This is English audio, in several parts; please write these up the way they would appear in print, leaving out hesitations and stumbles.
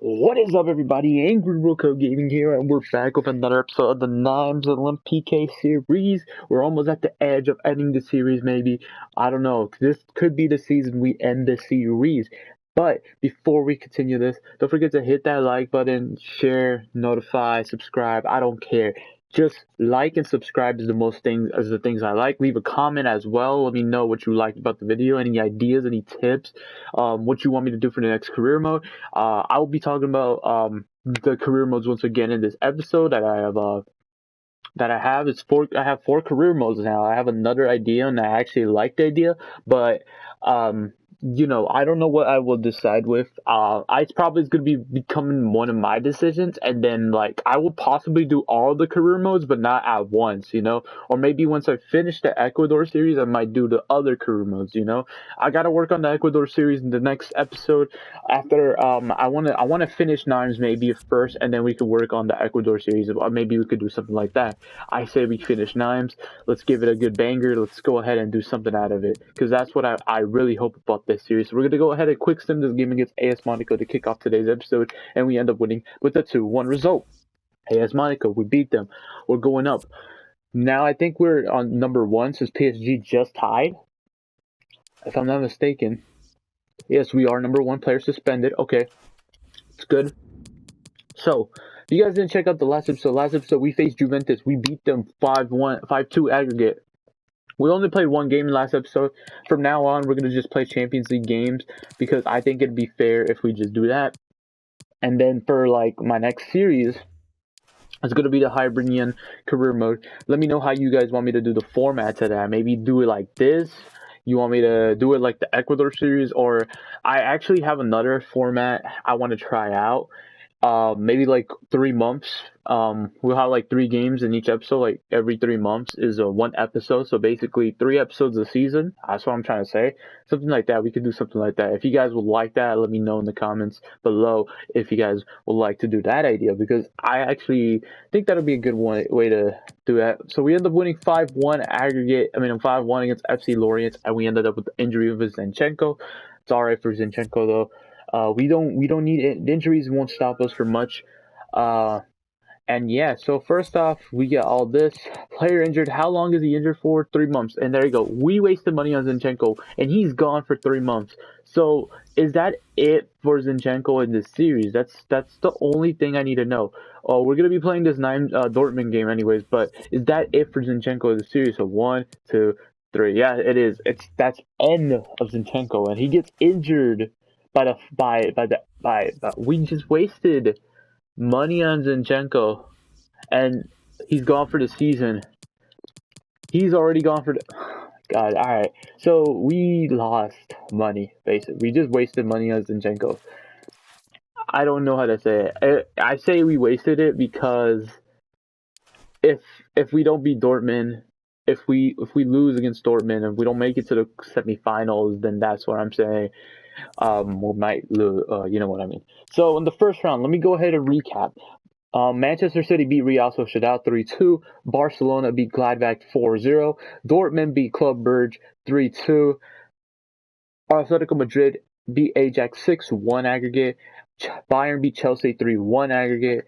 What is up, everybody? Angry Wilco Gaming here, and we're back with another episode of the Nîmes Olympique series. We're almost at the edge of ending the series, maybe. I don't know. This could be the season we end the series. But before we continue this, don't forget to hit that like button, share, notify, subscribe. I don't care. Just like and subscribe is the things I like. Leave a comment as well. Let me know what you liked about the video, any ideas, any tips, what you want me to do for the next career mode. I will be talking about the career modes once again in this episode that I have. I have 4 career modes now. I have another idea, and I actually like the idea, but I don't know what I will decide with. It's probably going to be becoming one of my decisions, and then I will possibly do all the career modes, but not at once, or maybe once I finish the Ecuador series, I might do the other career modes. I got to work on the Ecuador series in the next episode. After I want to finish Nîmes maybe first, and then we could work on the Ecuador series. Or maybe we could do something like that. I say we finish Nîmes. Let's give it a good banger. Let's go ahead and do something out of it, because that's what I really hope about this series. So we're going to go ahead and quick sim this game against AS Monaco to kick off today's episode, and we end up winning with a 2-1 result. AS Monaco, we beat them. We're going up. Now I think we're on number 1 since PSG just tied, if I'm not mistaken. Yes, we are number 1, player suspended. Okay, it's good. So, if you guys didn't check out the last episode we faced Juventus. We beat them 5-1, 5-2 aggregate. We only played 1 game in the last episode. From now on, we're going to just play Champions League games, because I think it'd be fair if we just do that. And then for my next series, it's going to be the Hibernian career mode. Let me know how you guys want me to do the format to that. Maybe do it like this. You want me to do it like the Ecuador series, or I actually have another format I want to try out. Maybe 3 months. We'll have 3 games in each episode. Every 3 months is 1 episode. So basically 3 episodes a season. That's what I'm trying to say. Something like that. We could do something like that. If you guys would like that, let me know in the comments below if you guys would like to do that idea, because I actually think that'll be a good way to do that. So we end up winning 5-1 aggregate. 5-1 against FC Lorient, and we ended up with the injury of Zinchenko. It's alright for Zinchenko though. We don't need it. The injuries won't stop us for much. And yeah, so first off, we get all this. Player injured. How long is he injured for? 3 months. And there you go. We wasted money on Zinchenko, and he's gone for 3 months. So is that it for Zinchenko in this series? That's the only thing I need to know. We're gonna be playing this Dortmund game anyways, but is that it for Zinchenko in the series? So 1, 2, 3. Yeah, it is. That's end of Zinchenko, and he gets injured. We just wasted money on Zinchenko, and he's gone for the season. He's already gone for the... God, alright. So we lost money, basically. We just wasted money on Zinchenko. I don't know how to say it. I say we wasted it because if we don't beat Dortmund, if we lose against Dortmund, if we don't make it to the semifinals, then that's what I'm saying. We might lose, you know what I mean. So in the first round, let me go ahead and recap. Manchester City beat Real Sociedad 3-2. Barcelona beat Gladbach 4-0. Dortmund beat Club Brugge 3-2. Atletico Madrid beat Ajax 6-1 aggregate. Bayern beat Chelsea 3-1 aggregate.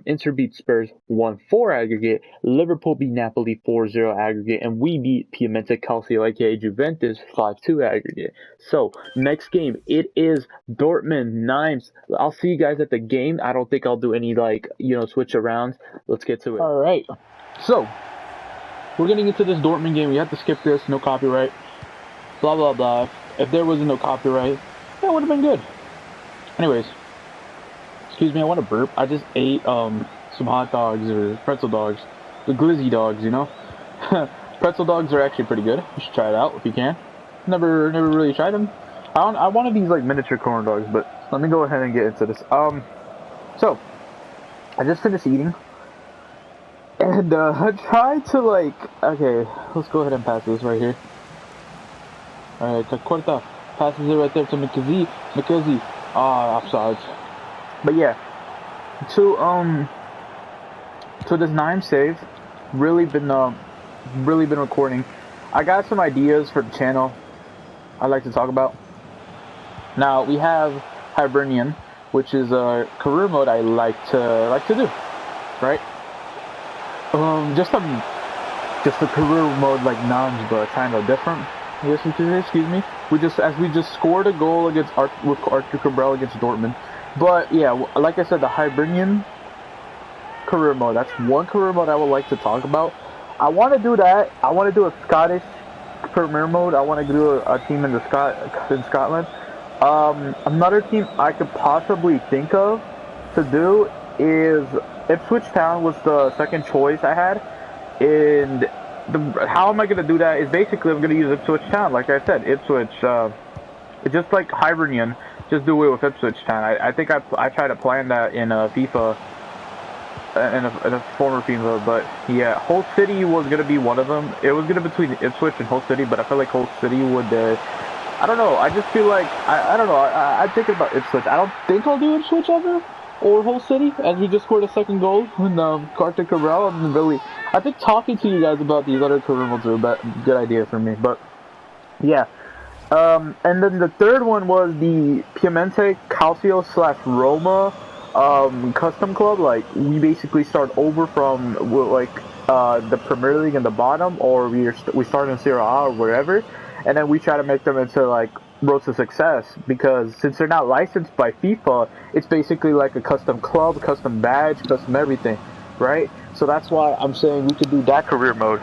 Inter beat Spurs 1-4 aggregate. Liverpool beat Napoli 4-0 aggregate, and we beat Piemonte Calcio, aka Juventus, 5-2 aggregate. So next game, it is Dortmund Nîmes. I'll see you guys at the game. I don't think I'll do any switch arounds. Let's get to it. All right. So we're getting into this Dortmund game. We have to skip this. No copyright. Blah blah blah. If there wasn't no copyright, that would have been good. Anyways, excuse me, I want to burp. I just ate some hot dogs or pretzel dogs, the glizzy dogs, Pretzel dogs are actually pretty good. You should try it out if you can. Never really tried them. I wanted these miniature corn dogs, but let me go ahead and get into this. So I just finished eating, and I tried to okay, let's go ahead and pass this right here. All right, Corta passes it right there to McKenzie. Offsides. But yeah, to this Nîmes save, really been recording. I got some ideas for the channel I'd like to talk about. Now we have Hibernian, which is a career mode I like to do, right? Just a career mode like Nîmes, but kind of different. Yes, excuse me. We just scored a goal against Arthur Cabral against Dortmund. But yeah, like I said, the Hibernian career mode. That's one career mode I would like to talk about. I want to do that. I want to do a Scottish Premier mode. I want to do a team in Scotland. Another team I could possibly think of to do is Ipswich Town was the second choice I had, and how am I going to do that is basically I'm going to use Ipswich Town. Like I said, Ipswich, it's just like Hibernian, just do it with Ipswich Town. I think I tried to plan that in FIFA, in a former FIFA, but yeah, Hull City was going to be one of them. It was going to be between Ipswich and Hull City, but I feel like Hull City would, I don't know, I just feel like, I don't know, I'm thinking about Ipswich. I don't think I'll do Ipswich ever, or Hull City, and he just scored a second goal when Arthur Cabral. I think talking to you guys about these other career modes are a good idea for me, but yeah. And then the third one was the Piemonte Calcio / Roma custom club. Like, we basically start over from the Premier League in the bottom, or we start in Serie A or wherever, and then we try to make them into like road to success, because since they're not licensed by FIFA, it's basically like a custom club, custom badge, custom everything, right? So that's why I'm saying we could do that career mode.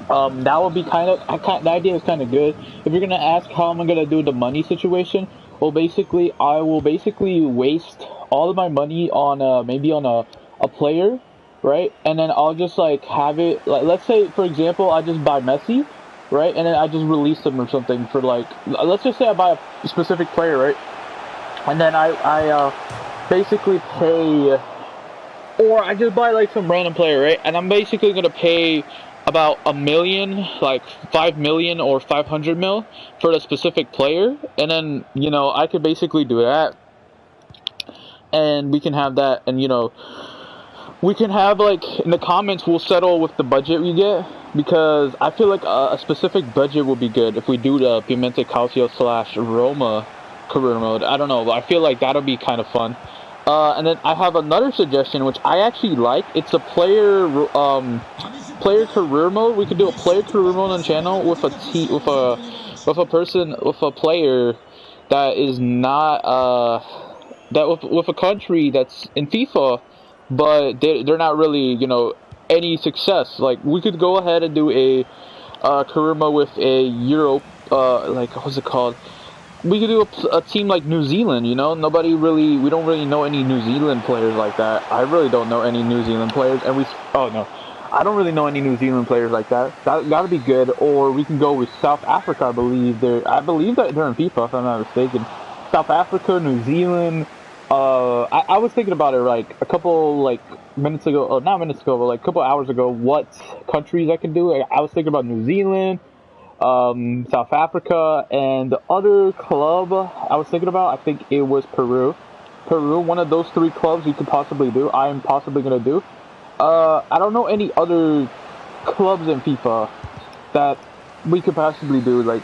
That would be the idea is kind of good. If you're gonna ask how am I gonna do the money situation, well, basically I will waste all of my money on maybe on a player, right? And then I'll just like have it, like, let's say for example I just buy Messi, right? And then I just release them or something for, like, let's just say I buy a specific player, right? And then I basically pay, or I just buy like some random player, right? And I'm basically gonna pay about $1 million, like 5 million or 500 mil for the specific player, and then, you know, I could basically do that, and we can have that, and, you know, we can have, like, in the comments we'll settle with the budget we get, because I feel like a specific budget would be good if we do the Piemonte Calcio / Roma career mode. I don't know, but I feel like that'll be kind of fun. And then I have another suggestion which I actually like. It's a player career mode. We could do a player career mode on the channel with a player that is not with a country that's in FIFA, but they're not really, you know, any success. Like, we could go ahead and do a career mode with a Euro, like, what's it called? We could do a team like New Zealand, you know? We don't really know any New Zealand players like that. I really don't know any New Zealand players, and I don't really know any New Zealand players like that. That gotta be good. Or we can go with South Africa, I believe that they're in FIFA, if I'm not mistaken. South Africa, New Zealand. I was thinking about it like a couple minutes ago, or not minutes ago, but like a couple hours ago, what countries I could do. I was thinking about New Zealand, South Africa, and the other club I was thinking about, I think it was Peru. One of those three clubs you could possibly do. I am possibly gonna do. I don't know any other clubs in FIFA that we could possibly do like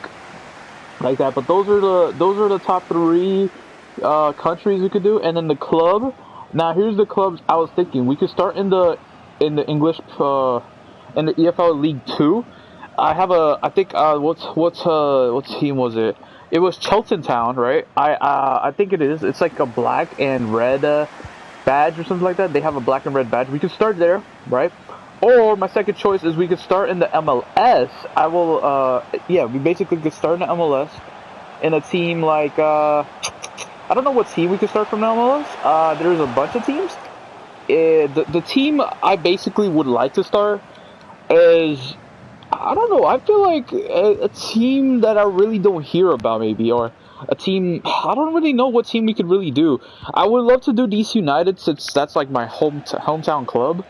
that. But those are the top three countries we could do, and then the club. Now here's the clubs I was thinking. We could start in the English in the EFL League 2. I think what team was it? It was Cheltenham Town, right? I think it is. It's like a black and red badge or something like that. They have a black and red badge. We could start there, right? Or my second choice is we could start in the MLS. We basically could start in the MLS in a team like I don't know what team we could start from the MLS. There's a bunch of teams. The team I basically would like to start is, I don't know, I feel like a team that I really don't hear about, maybe, or a team, I don't really know what team we could really do. I would love to do DC United, since that's like my hometown club.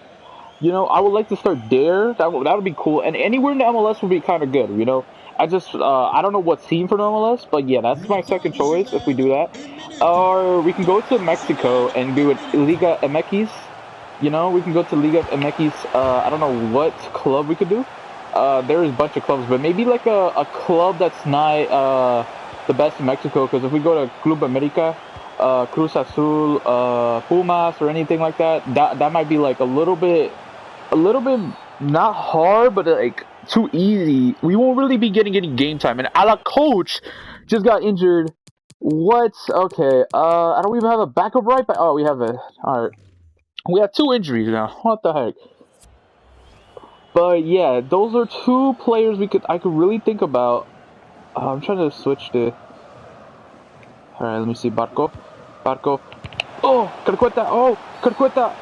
You know, I would like to start there. That would be cool, and anywhere in the MLS would be kind of good, you know. I don't know what team for the MLS, but yeah, that's my second choice if we do that. Or we can go to Mexico and do it Liga MX. You know, we can go to Liga MX. I don't know what club we could do. There is a bunch of clubs, but maybe like a club that's not the best in Mexico, because if we go to Club America, Cruz Azul, Pumas, or anything like that. That might be like a little bit not hard, but like too easy. We won't really be getting any game time. And our coach just got injured. What? Okay. I don't even have a backup right back. Oh, we have a. All right. We have 2 injuries now. What the heck? But yeah, those are 2 players I could really think about. I'm trying to switch to. All right, let me see. Barco. Oh, Carcueta. Oh, Carcueta.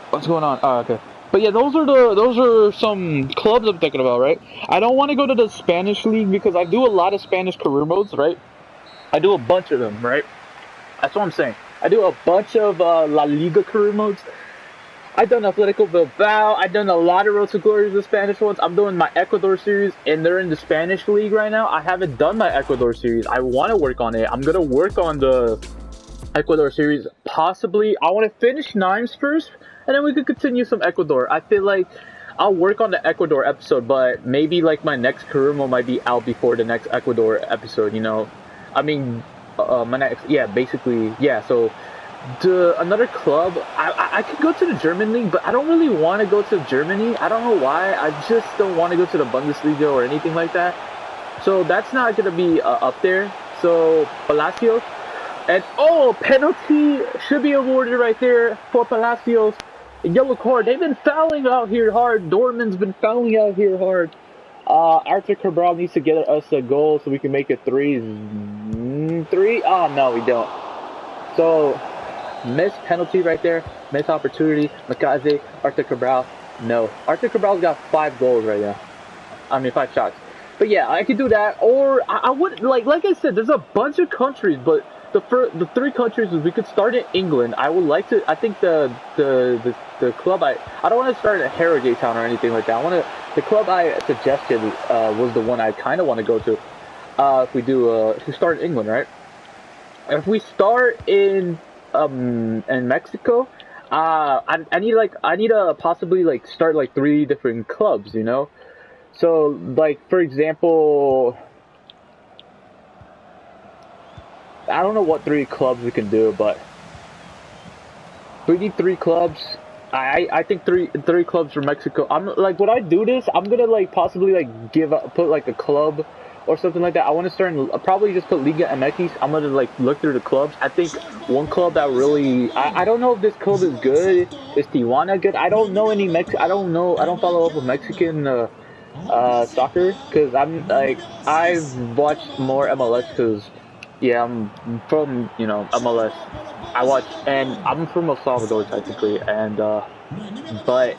What's going on? Oh, okay. But yeah, those are some clubs I'm thinking about, right? I don't want to go to the Spanish league because I do a lot of Spanish career modes, right? I do a bunch of them, right? That's what I'm saying. I do a bunch of La Liga career modes. I've done Atletico Bilbao. I've done a lot of Road to Glory, the Spanish ones. I'm doing my Ecuador series, and they're in the Spanish league right now. I haven't done my Ecuador series. I want to work on it. I'm gonna work on the Ecuador series. Possibly, I want to finish Nîmes first, and then we could continue some Ecuador. I feel like I'll work on the Ecuador episode, but maybe like my next career mode might be out before the next Ecuador episode. You know, I mean, my next, yeah, basically, yeah. So. Another club, I could go to the German league, but I don't really want to go to Germany. I don't know why. I just don't want to go to the Bundesliga or anything like that. So that's not going to be up there. So Palacios. And oh, penalty should be awarded right there for Palacios. A yellow card. They've been fouling out here hard. Dortmund's been fouling out here hard. Arthur Cabral needs to get us a goal so we can make it 3-3. Oh, no, we don't. So... missed penalty right there. Missed opportunity. Makaze, Arthur Cabral. No. Arthur Cabral's got 5 goals right now. I mean, 5 shots. But yeah, I could do that. Or I would, like I said, there's a bunch of countries, but the 3 countries is we could start in England. I would like to, I think the club, I don't want to start at Harrogate Town or anything like that. The club I suggested was the one I kind of want to go to. If we start in England, right? If we start in Mexico, I need to possibly like start like 3 different clubs, you know. So like for example, I don't know what 3 clubs we can do, but we need 3 clubs. I think three clubs for Mexico. I'm like, when I do this, I'm gonna like possibly like put like a club or something like that. I want to start and probably just put Liga MX. I'm gonna like look through the clubs. I think one club that really I don't know if this club is good. Is Tijuana good? I don't know any I don't know. I don't follow up with Mexican soccer because I'm like I've watched more MLS because yeah, I'm from MLS. I watch and I'm from El Salvador technically, and but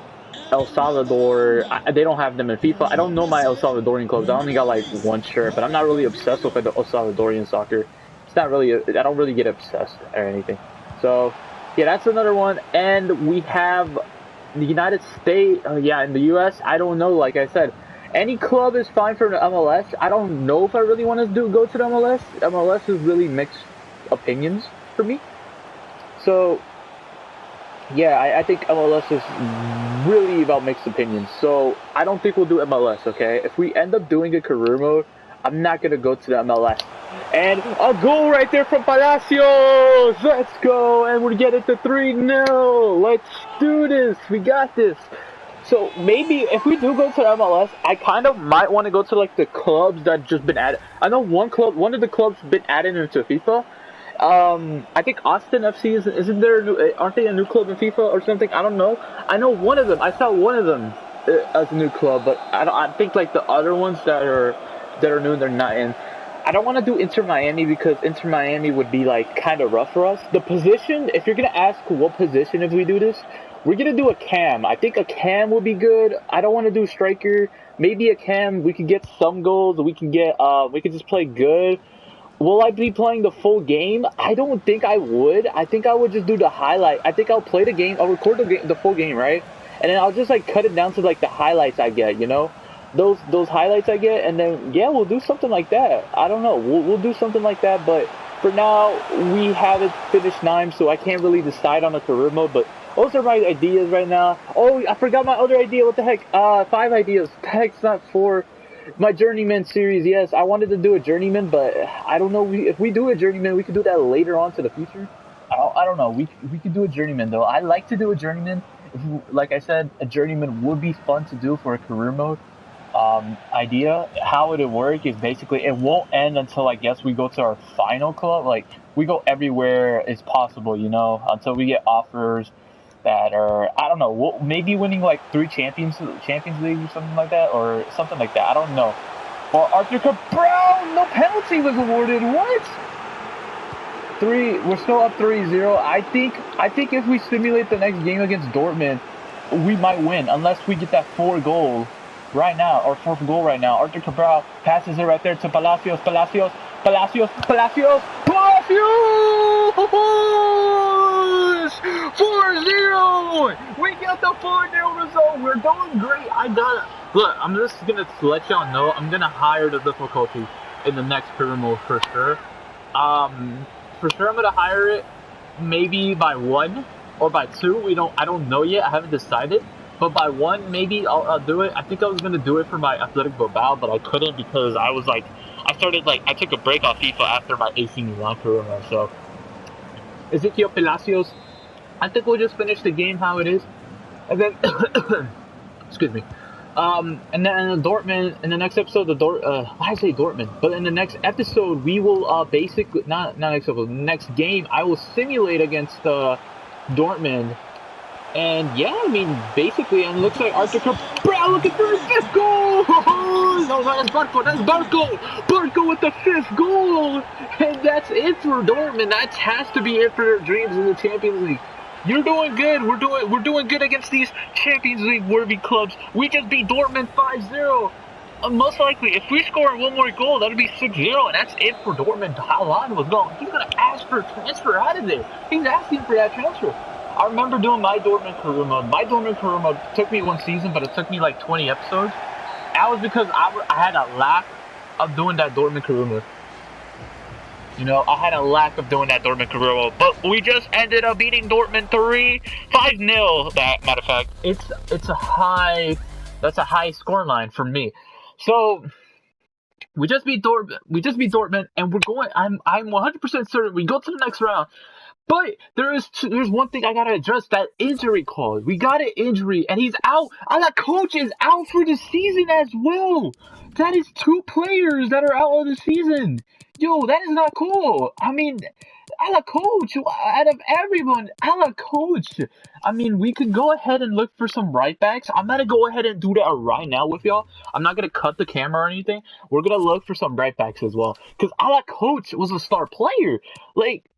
El Salvador, they don't have them in FIFA. I don't know my El Salvadorian clubs. I only got like 1 shirt, but I'm not really obsessed with the El Salvadorian soccer. It's not really, I don't really get obsessed or anything. So, yeah, that's another one. And we have the United States, yeah, in the US, I don't know, like I said. Any club is fine for the MLS. I don't know if I really want to go to the MLS. MLS is really mixed opinions for me. So, yeah, I think MLS is really about mixed opinions. So, I don't think we'll do MLS, okay? If we end up doing a career mode, I'm not going to go to the MLS. And a goal right there from Palacios! Let's go! And we're getting to 3-0! Let's do this! We got this! So, maybe if we do go to the MLS, I kind of might want to go to, like, the clubs that just been added. I know one of the clubs been added into FIFA. I think Austin FC isn't there? Aren't they a new club in FIFA or something? I don't know. I know one of them. I saw one of them as a new club, but I think like the other ones that are new, they're not in. I don't want to do Inter Miami because Inter Miami would be like kind of rough for us. The position, if you're gonna ask what position if we do this, we're gonna do a cam. I think a cam would be good. I don't want to do striker. Maybe a cam. We could get some goals. We can just play good. Will I be playing the full game? I don't think I would. I think I would just do the highlight. I think I'll play the game. I'll record the full game, right? And then I'll just like cut it down to like the highlights I get, you know? Those highlights I get, and then yeah, we'll do something like that. I don't know. We'll do something like that, but for now we haven't finished Nîmes, so I can't really decide on a career mode, but those are my ideas right now. Oh, I forgot my other idea. What the heck? 5 ideas. Heck's not 4. My journeyman series, yes. I wanted to do a journeyman, but I don't know. If we do a journeyman, we could do that later on to the future. I don't know. We could do a journeyman though. I like to do a journeyman. Like I said, a journeyman would be fun to do for a career mode idea. How it would work is basically it won't end until I guess we go to our final club. Like we go everywhere is possible, until we get offers that are I don't know, maybe winning like 3 Champions League or something like that, or something like that. I don't know. Or Arthur Cabral, no penalty was awarded. What? We're still up 3-0. I think if we simulate the next game against Dortmund, we might win unless we get that fourth goal right now. Arthur Cabral passes it right there to Palacios. Palacios! 4-0! We got the 4-0 result. We're doing great. Look, I'm just gonna let y'all know I'm gonna higher the difficulty in the next career mode for sure. For sure I'm gonna hire it maybe by 1 or by 2. I don't know yet. I haven't decided. But by 1, maybe I'll do it. I think I was gonna do it for my Athletic Bilbao, but I couldn't because I was like, I took a break off FIFA after my AC Milan career mode. So Ezequiel Palacios, I think we'll just finish the game how it is, and then excuse me. And then in Dortmund, in the next episode, why I say Dortmund? But in the next episode, we will basically not next episode, next game, I will simulate against Dortmund, and yeah, I mean basically, and it looks like Arthur Cabral looking for his 5th goal. No, that's Barco with the 5th goal, and that's it for Dortmund. That has to be it for their dreams in the Champions League. You're doing good. We're doing good against these Champions League worthy clubs. We just beat Dortmund 5-0. Most likely, if we score one more goal, that'll be 6-0, and that's it for Dortmund. Haaland was going. He's gonna ask for a transfer out of there. He's asking for that transfer. I remember doing my Dortmund career mode. My Dortmund career mode took me 1 season, but it took me like 20 episodes. That was because I had a lack of doing that Dortmund career mode. I had a lack of doing that Dortmund career mode, but we just ended up beating Dortmund 5-0. Matter of fact, that's a high score line for me. So we just beat Dortmund, and we're going. I'm 100% certain we go to the next round. But there's one thing I gotta address, that injury clause. We got an injury, and he's out. Our coach is out for the season as well. That is 2 players that are out of the season. Yo, that is not cool. I mean, coach, out of everyone, coach. I mean, we could go ahead and look for some right backs. I'm gonna go ahead and do that right now with y'all. I'm not gonna cut the camera or anything. We're gonna look for some right backs as well. Because coach was a star player. Like,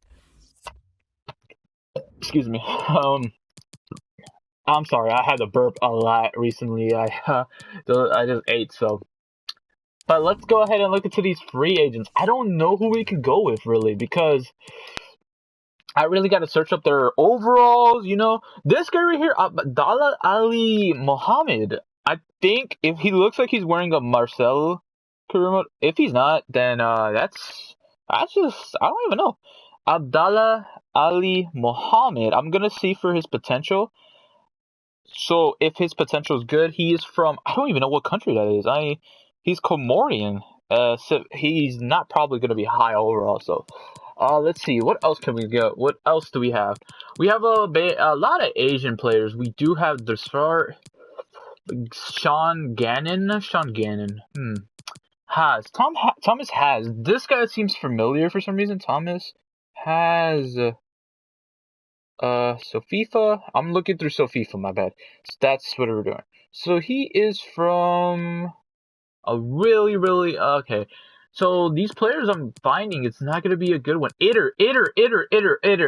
excuse me. I'm sorry. I had to burp a lot recently. I just ate, so. But let's go ahead and look into these free agents. I don't know who we can go with, really, because I really got to search up their overalls, This guy right here, Abdallah Ali Mohammed. I think if he looks like he's wearing a Marcel career mode, if he's not, then that's just, I don't even know. Abdallah Ali Mohammed. I'm going to see for his potential. So if his potential is good, he is from, I don't even know what country that is. He's Comorian. So he's not probably going to be high overall. So let's see. What else can we get? What else do we have? We have a lot of Asian players. We do have the start. Sean Gannon. Thomas Has. This guy seems familiar for some reason. Thomas Has. So FIFA. I'm looking through FIFA. My bad. So that's what we're doing. So he is from a really okay. So these players I'm finding, it's not gonna be a good one. Itter.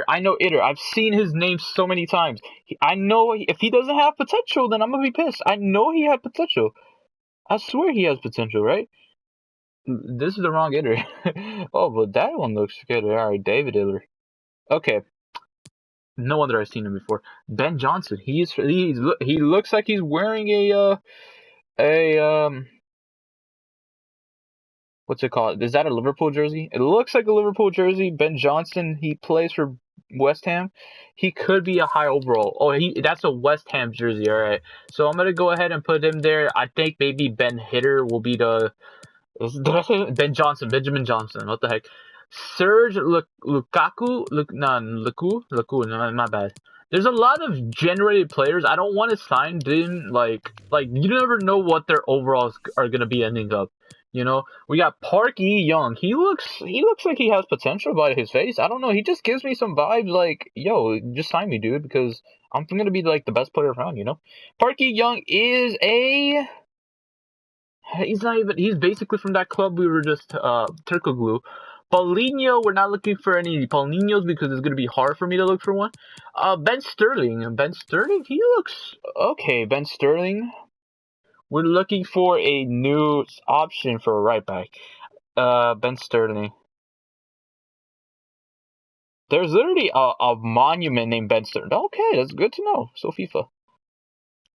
I know Itter. I've seen his name so many times. I know if he doesn't have potential, then I'm gonna be pissed. I know he had potential. I swear he has potential, right? This is the wrong Itter. Oh, but that one looks good. Alright, David Itter. Okay. No wonder I've seen him before. Ben Johnson. He looks like he's wearing a what's it called? Is that a Liverpool jersey? It looks like a Liverpool jersey. Ben Johnson, he plays for West Ham. He could be a high overall. Oh, that's a West Ham jersey. All right. So I'm gonna go ahead and put him there. I think maybe Ben Hitter will be the. Did I say Ben Johnson? Benjamin Johnson. What the heck? Serge Lukaku. Lukaku. No, my bad. There's a lot of generated players. I don't want to sign them like you never know what their overalls are gonna be ending up. You know, we got Park Young. He looks like he has potential by his face. I don't know. He just gives me some vibes like, yo, just sign me, dude, because I'm gonna be like the best player around. You know, Park Young is a. He's not even. He's basically from that club we were just Turkoglu. Paulinho, we're not looking for any Paulinhos because it's gonna be hard for me to look for one. Ben Sterling. Ben Sterling. He looks okay. Ben Sterling. We're looking for a new option for a right back. Ben Sterling. There's literally a monument named Ben Sterling. Okay, that's good to know. So FIFA.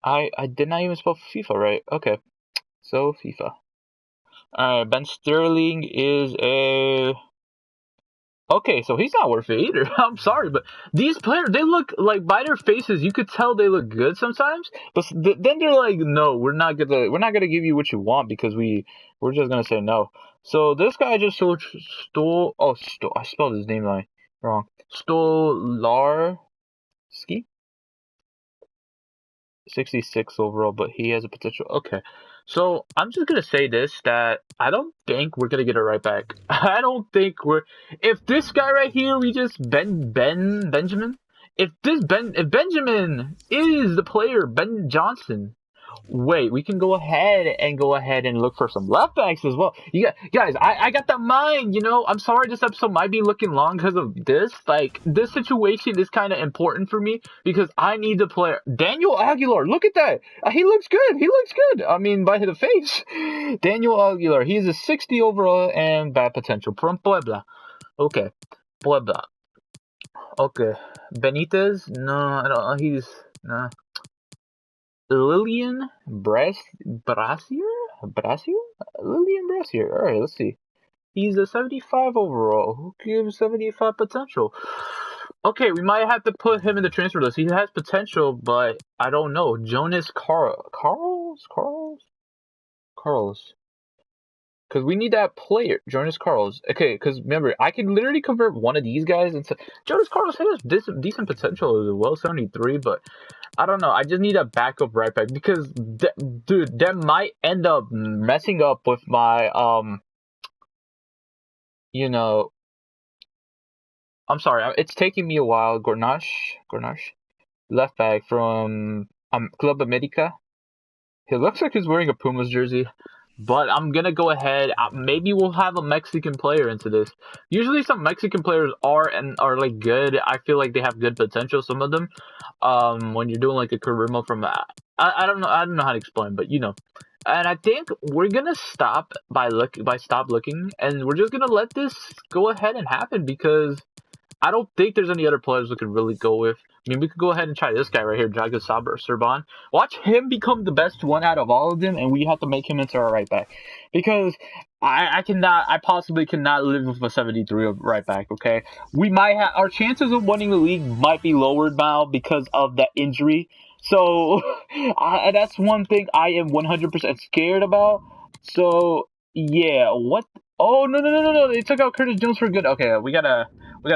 I did not even spell FIFA right. Okay. So FIFA. Alright, Ben Sterling is a. Okay, so he's not worth it either. I'm sorry, but these players, they look like by their faces, you could tell they look good sometimes. But then they're like, no, we're not gonna give you what you want because we're just gonna say no. So this guy just stole. I spelled his name wrong. Stolarski. 66 overall, but he has a potential. Okay. So I'm just gonna say this, that I don't think we're gonna get a right back. I don't think we're. If this guy right here, we just Benjamin. If Benjamin is the player, Ben Johnson. Wait, we can go ahead and look for some left backs as well. Guys, I got that mind, you know. I'm sorry this episode might be looking long because of this. Like, this situation is kind of important for me because I need the player. Daniel Aguilar, look at that. He looks good. I mean, by the face. Daniel Aguilar, he's a 60 overall and bad potential from Puebla. Okay, Puebla. Okay, Benitez? No, I don't. He's nah. Lillian Brasier? Lillian Brasier. Alright, let's see. He's a 75 overall. Who gives 75 potential? Okay, we might have to put him in the transfer list. He has potential, but I don't know. Jonas Carls? Because we need that player, Jonas Carls. Okay, because remember, I can literally convert one of these guys into... Jonas Carls has decent potential as well, 73, but I don't know. I just need a backup right back because, dude, that might end up messing up with my, you know... I'm sorry, it's taking me a while. Gornash, left back from Club America. He looks like he's wearing a Pumas jersey. But I'm going to go ahead. Maybe we'll have a Mexican player into this. Usually some Mexican players are like good. I feel like they have good potential, some of them. When you're doing like a Karima from I don't know how to explain, but you know. And I think we're going to stop by stop looking, and we're just going to let this go ahead and happen because I don't think there's any other players we could really go with. I mean, we could go ahead and try this guy right here, Jago Serban. Watch him become the best one out of all of them, and we have to make him into our right back. Because I possibly cannot live with a 73 right back, okay? We might have, our chances of winning the league might be lowered now because of that injury. So, that's one thing I am 100% scared about. So, yeah, what? Oh, no. They took out Curtis Jones for good. Okay, we gotta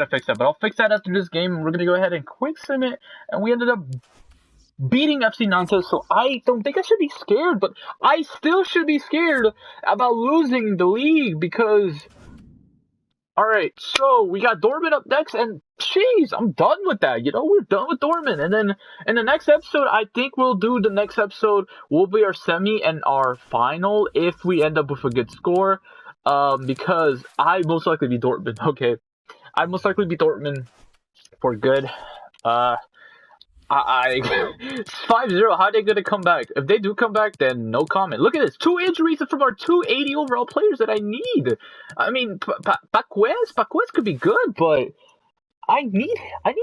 fix that. But I'll fix that after this game. We're gonna go ahead and quick sim it. And we ended up beating FC Nantes. So I don't think I should be scared. But I still should be scared about losing the league because... Alright, so we got Dortmund up next. And jeez, I'm done with that. You know, we're done with Dortmund. And then in the next episode, I think we'll do the next episode will be our semi and our final if we end up with a good score. Because I most likely be Dortmund. Okay, I most likely be Dortmund for good. I 5-0. How are they gonna come back? If they do come back, then no comment. Look at this. 2 injuries from our 280 overall players that I need. I mean, Paquez could be good, but I need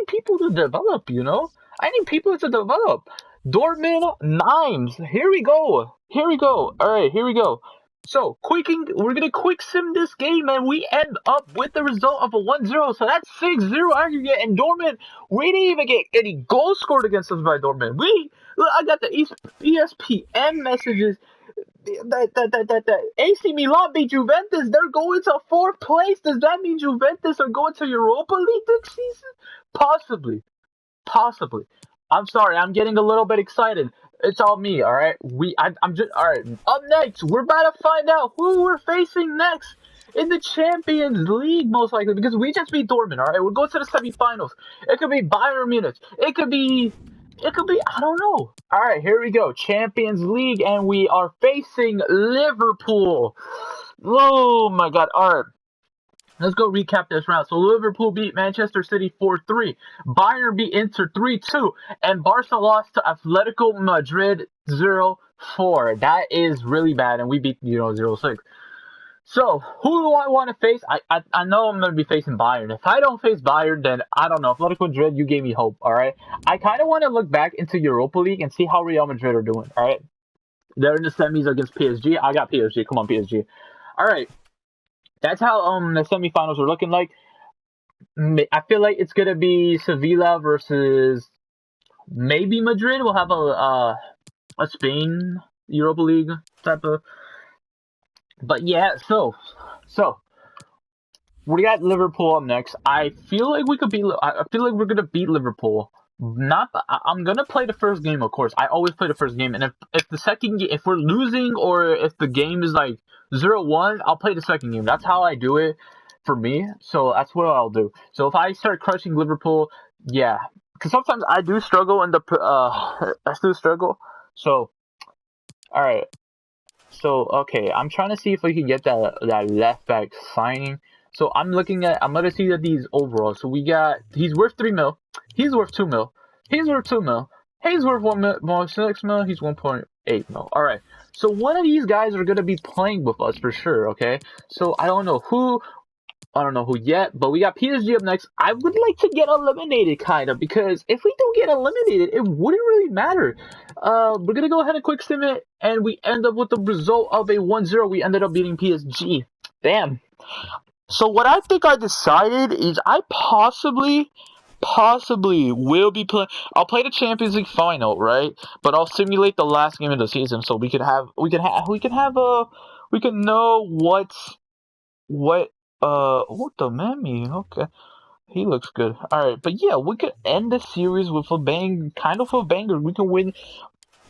people to develop. You know, I need people to develop. Dortmund Nîmes. Here we go. All right, here we go. So, we're gonna quick sim this game, and we end up with the result of a 1-0. So that's 6-0 aggregate. And Dortmund, we didn't even get any goals scored against us by Dortmund. I got the ESPN messages that AC Milan beat Juventus. They're going to fourth place. Does that mean Juventus are going to Europa League next season? Possibly. Possibly. I'm sorry, I'm getting a little bit excited. It's all me, alright? I'm just alright. Up next, we're about to find out who we're facing next in the Champions League, most likely, because we just beat Dortmund, alright? We're going to the semifinals. It could be Bayern Munich. It could be I don't know. Alright, here we go. Champions League, and we are facing Liverpool. Oh my god, alright. Let's go recap this round. So Liverpool beat Manchester City 4-3. Bayern beat Inter 3-2. And Barca lost to Atletico Madrid 0-4. That is really bad. And we beat 0-6. So, who do I want to face? I know I'm going to be facing Bayern. If I don't face Bayern, then I don't know. Atletico Madrid, you gave me hope, alright? I kind of want to look back into Europa League and see how Real Madrid are doing, alright? They're in the semis against PSG. I got PSG. Come on, PSG. Alright. That's how the semifinals are looking like. I feel like it's gonna be Sevilla versus maybe Madrid. We'll have a Spain Europa League type of. But yeah, so we got Liverpool up next. I feel like we could beat. I feel like we're gonna beat Liverpool. I'm gonna play the first game, of course. I always play the first game, and if the second game, if we're losing or if the game is like 0-1, I'll play the second game. That's how I do it for me. So that's what I'll do. So if I start crushing Liverpool, yeah, because sometimes I do struggle in the I still struggle. So all right. So okay, I'm trying to see if we can get that left back signing. So I'm gonna see that these overall. So he's worth 3 mil, he's worth 2 mil, he's worth 2 mil, he's worth 1 mil, 6 mil, he's 1.8 mil. Alright. So one of these guys are gonna be playing with us for sure, okay? So I don't know who yet, but we got PSG up next. I would like to get eliminated, kind of, because if we don't get eliminated, it wouldn't really matter. We're gonna go ahead and quick sim it, and we end up with the result of a 1-0. We ended up beating PSG. Damn. So what I think I decided is I possibly will be playing. I'll play the Champions League final, right? But I'll simulate the last game of the season, so we can know what the Mammy, okay. He looks good. Alright, but yeah, we could end the series with a kind of a banger. We can win.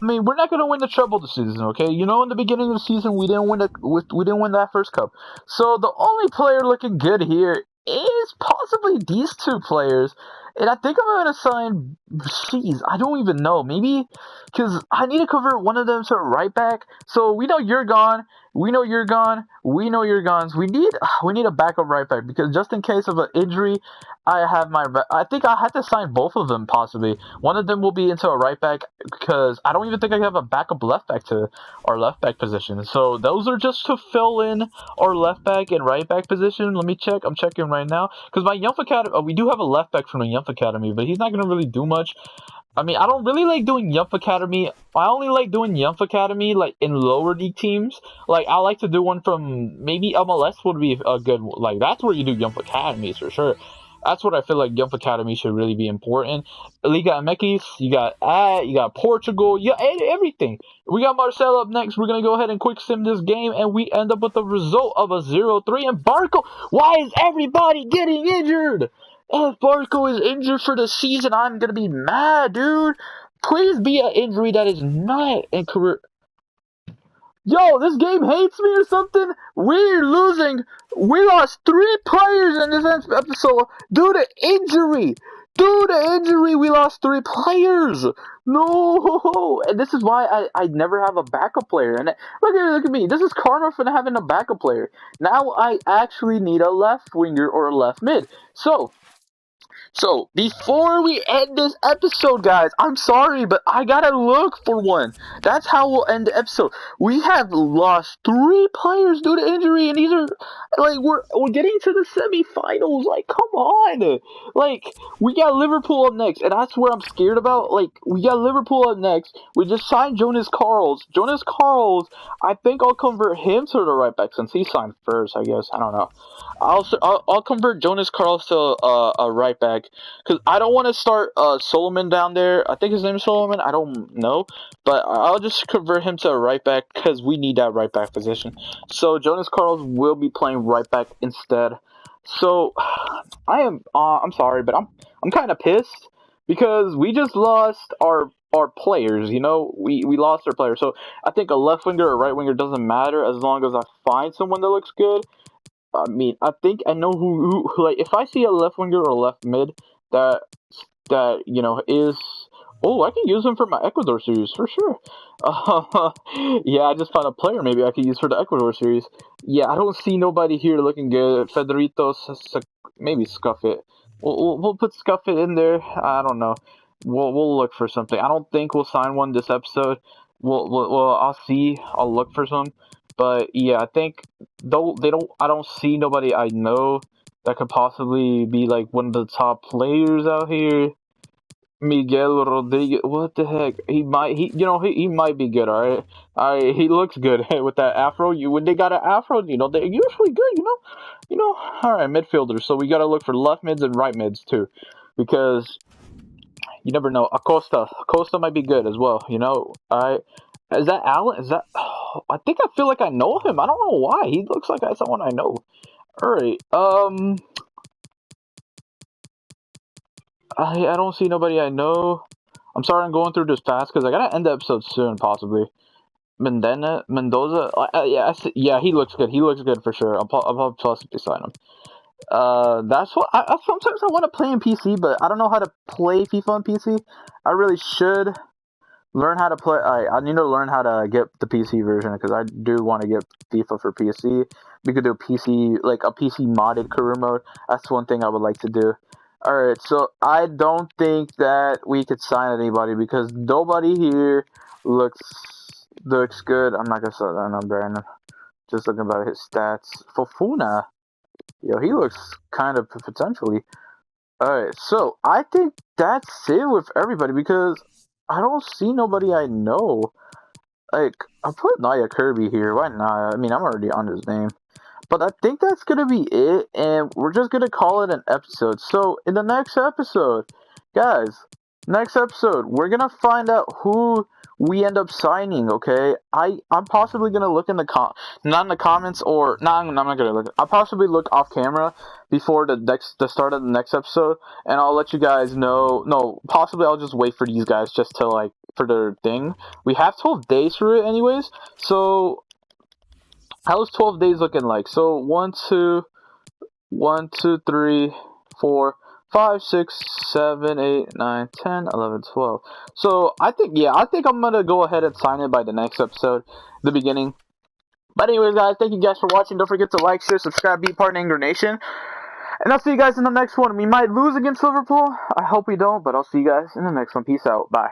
I mean, we're not gonna win the treble this season, okay? You know, in the beginning of the season, we didn't win that first cup. So the only player looking good here is possibly these two players, and I think I'm gonna sign C's. I don't even know, maybe because I need to convert one of them to a right back. So we know you're gone. We know you're gone. We know you're gone. So we need a backup right back because just in case of an injury, I think I had to sign both of them possibly. One of them will be into a right back because I don't even think I have a backup left back to our left back position. So those are just to fill in our left back and right back position. Let me check. I'm checking right now because my Young Academy. We do have a left back from the Young Academy, but he's not gonna really do much. I mean, I don't really like doing Young Academy. I only like doing Young Academy like in lower league teams. Like I like to do one from maybe MLS would be a good like that's where you do Young Academies for sure. That's what I feel like Young Academy should really be important. Liga MX, you got Portugal, everything. We got Marcelo up next. We're gonna go ahead and quick sim this game, and we end up with the result of a 0-3. And Barco, why is everybody getting injured? If Barco is injured for the season, I'm gonna be mad, dude. Please be an injury that is not in career. Yo, this game hates me or something? We're losing. We lost 3 players in this episode due to injury. Due to injury, we lost 3 players. No, and this is why I never have a backup player. And look at me. This is karma for having a backup player. Now I actually need a left winger or a left mid. So So, before we end this episode, guys, I'm sorry, but I gotta look for one. That's how we'll end the episode. We have lost 3 players due to injury, and these are, like, we're getting to the semifinals. Like, come on. Like, we got Liverpool up next, and that's where I'm scared about. Like, we got Liverpool up next. We just signed Jonas Karls. Jonas Karls, I think I'll convert him to the right back since he signed first, I guess. I don't know. I'll convert Jonas Karls to a right back because I don't want to start Solomon down there. I think his name is Solomon. I don't know, but I'll just convert him to a right back because we need that right back position. So Jonas Karls will be playing right back instead. So I'm sorry, but I'm kind of pissed because we just lost our players. You know, we lost our players. So I think a left winger or right winger doesn't matter as long as I find someone that looks good. I mean, I think I know who like, if I see a left winger or left mid that you know is, oh, I can use him for my Ecuador series for sure. Yeah, I just found a player maybe I could use for the Ecuador series. Yeah, I don't see nobody here looking good. Federico, maybe Scuff It. We'll put Scuff It in there. I don't know. We'll look for something. I don't think we'll sign one this episode. Well, I'll see. I'll look for some. But yeah, I think though I don't see nobody I know that could possibly be like one of the top players out here. Miguel Rodriguez, what the heck? He might be good. All right, he looks good with that afro. When they got an afro, you know, they're usually good. All right, midfielders. So we gotta look for left mids and right mids too, because you never know. Acosta might be good as well. You know, is that Allen? Is that? Oh, I think I feel like I know him. I don't know why. He looks like someone I know. All right. I don't see nobody I know. I'm sorry I'm going through this fast because I gotta end the episode soon, possibly. Mendoza. Yeah, he looks good. He looks good for sure. I'll possibly sign him. That's what sometimes I want to play in PC, but I don't know how to play FIFA on PC. I really should learn how to play. I need to learn how to get the PC version because I do want to get FIFA for PC. We could do PC, like a PC modded career mode. That's one thing I would like to do. Alright, so I don't think that we could sign anybody because nobody here looks good. I'm not gonna say that number. I'm just looking about his stats. Fofuna, yo, he looks kind of potentially. Alright, so I think that's it with everybody because I don't see nobody I know. Like, I'll put Naya Kirby here. Why not? I mean, I'm already on his name. But I think that's going to be it, and we're just going to call it an episode. So, in the next episode, guys, we're going to find out who we end up signing, okay? I'm possibly going to look in the not in the comments, or, I'm not going to look. I'll possibly look off camera before the start of the next episode, and I'll let you guys know. No, possibly I'll just wait for these guys just to, like, for their thing. We have 12 days for it anyways, so how's 12 days looking like? So 1, 2, 3, 4, 5, 6, 7, 8, 9, 10, 11, 12. So I think I'm gonna go ahead and sign it by the next episode, the beginning. But anyways, guys, thank you guys for watching. Don't forget to like, share, subscribe, be part of Angry Nation. And I'll see you guys in the next one. We might lose against Liverpool. I hope we don't, but I'll see you guys in the next one. Peace out. Bye.